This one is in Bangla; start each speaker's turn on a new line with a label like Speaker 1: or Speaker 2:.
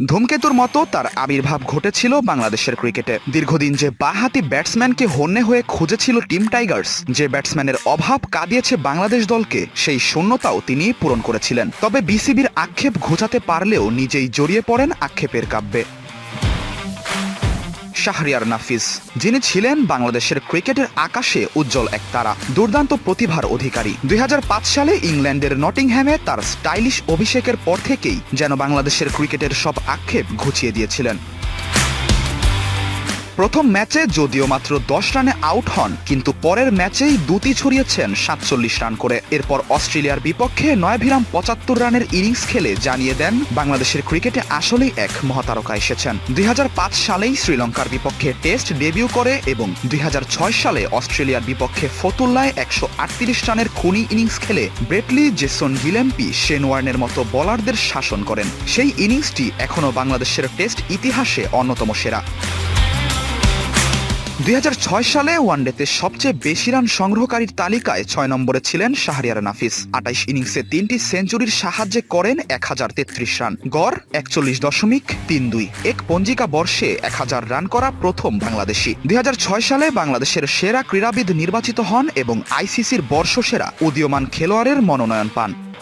Speaker 1: ধূমকেতুর মতো তার আবির্ভাব ঘটেছিল বাংলাদেশের ক্রিকেটে। দীর্ঘদিন যে বাঁহাতি ব্যাটসম্যানকে হন্যে হয়ে খুঁজেছিল টিম টাইগার্স, যে ব্যাটসম্যানের অভাব কাঁদিয়েছে বাংলাদেশ দলকে, সেই শূন্যতাও তিনি পূরণ করেছিলেন। তবে বিসিবির আক্ষেপ ঘোচাতে পারলেও নিজেই জড়িয়ে পড়েন আক্ষেপের কাব্যে। শাহরিয়ার নাফিস, যিনি ছিলেন বাংলাদেশের ক্রিকেটের আকাশে উজ্জ্বল এক তারা, দুর্দান্ত প্রতিভার অধিকারী। 2005 সালে ইংল্যান্ডের নটিংহ্যামে তার স্টাইলিশ অভিষেকের পর থেকেই যেন বাংলাদেশের ক্রিকেটের সব আক্ষেপ ঘুচিয়ে দিয়েছিলেন। প্রথম ম্যাচে যদিও মাত্র 10 রানে আউট হন, কিন্তু পরের ম্যাচেই দুটি ছড়িয়েছেন 47 রান করে। এরপর অস্ট্রেলিয়ার বিপক্ষে 9 75 রানের ইনিংস খেলে জানিয়ে দেন বাংলাদেশের ক্রিকেটে আসলেই এক মহাতারকা এসেছেন। 2005 সালেই শ্রীলঙ্কার বিপক্ষে টেস্ট ডেবিউ করে এবং 2006 সালে অস্ট্রেলিয়ার বিপক্ষে ফতুল্লায় 138 রানের খুনি ইনিংস খেলে ব্রেটলি, জেসন গিলেম্পি, শেন ওয়ার্নের মতো বোলারদের শাসন করেন। সেই ইনিংসটি এখনও বাংলাদেশের টেস্ট ইতিহাসে অন্যতম সেরা। 2006 সালে ওয়ানডেতে সবচেয়ে বেশি রান সংগ্রহকারীর তালিকায় 6 নম্বরে ছিলেন শাহরিয়ার নাফিস। 28 ইনিংসে 3টি সেঞ্চুরির সাহায্যে করেন 1033 রান, গড় 41.32। এক পঞ্জিকা বর্ষে 1000 রান করা প্রথম বাংলাদেশি। 2006 সালে বাংলাদেশের সেরা ক্রীড়াবিদ নির্বাচিত হন এবং আইসিসির বর্ষসেরা উদীয়মান খেলোয়াড়ের মনোনয়ন পান।